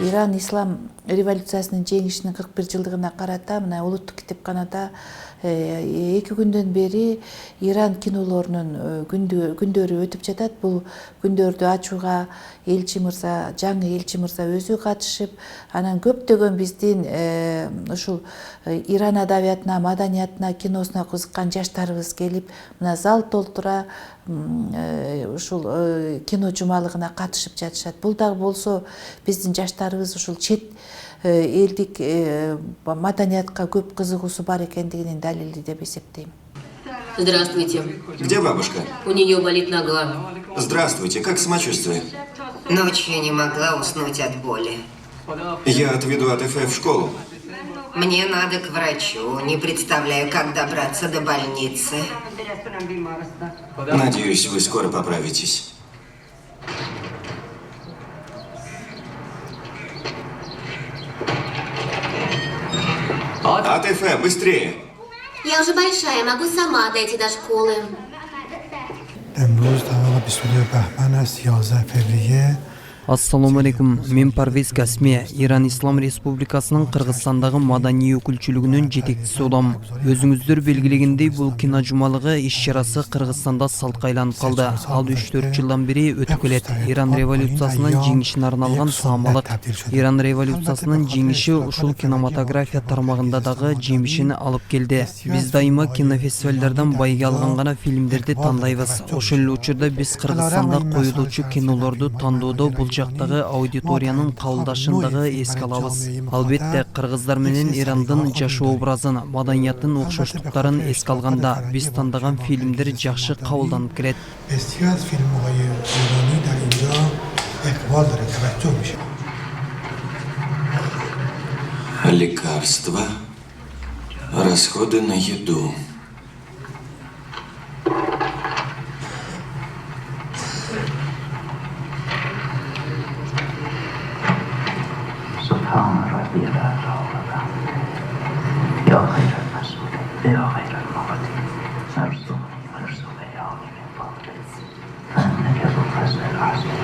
Иран ислам революциясынын жеңишинин 41 жылдыгына карата мына улуттук китепканада 2 күндөн бери Иран кинолорунун күндөрү өтүп жатат. Бул күндөрдү ачууга элчи мырза, жаңы элчи мырза өзү катышып, анан көптөгөн биздин ушул Иран адабиятына, маданиятына, киносуна кызыккан жаштарыбыз келип, мына зал толтура ушул кино жумалыгына катышып жатышат. Бул дагы болсо биздин жаштарыбыз ушул чет элдик маданиятка көп кызыгуусу бар экендигинин далили деп эсептейм. Здравствуйте. Где бабушка? У нее болит нога. Здравствуйте, как самочувствие? Ночью не могла уснуть от боли. Я отведу АТФ в школу. Мне надо к врачу. Не представляю, как добраться до больницы. Надеюсь, вы скоро поправитесь. АТФ, быстрее! Я уже большая, могу сама дойти до школы. امروز تمام 22 بهمن است 11 فوریه Ассаламу алейкум, мен Парвез Касме, Иран Ислам Республикасының Кыргызстандагы маданий өкүлчүлүгүнүн жетекчиси болом. Өзүңүздөр белгилегендей, бул кино жумалыгы иш-чарасы Кыргызстанда салтка айланып калды. Ал 3-4 жылдан бери өтүп келет. Иран революциясынын жеңишине арналган саамалык. Иран революциясынын жеңиши ушул кинематография тармагында дагы жемишин алып келди. Биз дайыма кинофестивалдардан байга алган гана фильмдерди тандайбыз. Ошол эле учурда биз Кыргызстанда коюлуучу кинолорду тандоодо бул жактагы аудиториянын кабылдашын дагы эске алабыз. Албетте, кыргыздар менен Ирандын жашоо образын, маданиятын окшоштуктарын эске алганда биз тандаган фильмдер жакшы кабылданып келет. بسیار از فیلم‌های ایرانی در اینجا اقبال داره توجه میشه. Лекарства, расходы на еду. سبحان ربي الأعلى وبحمده يا خير المسؤول يا خير المعطي ارزقني وارزق عيالي من فضلك فإنك ذو الفضل العظيم.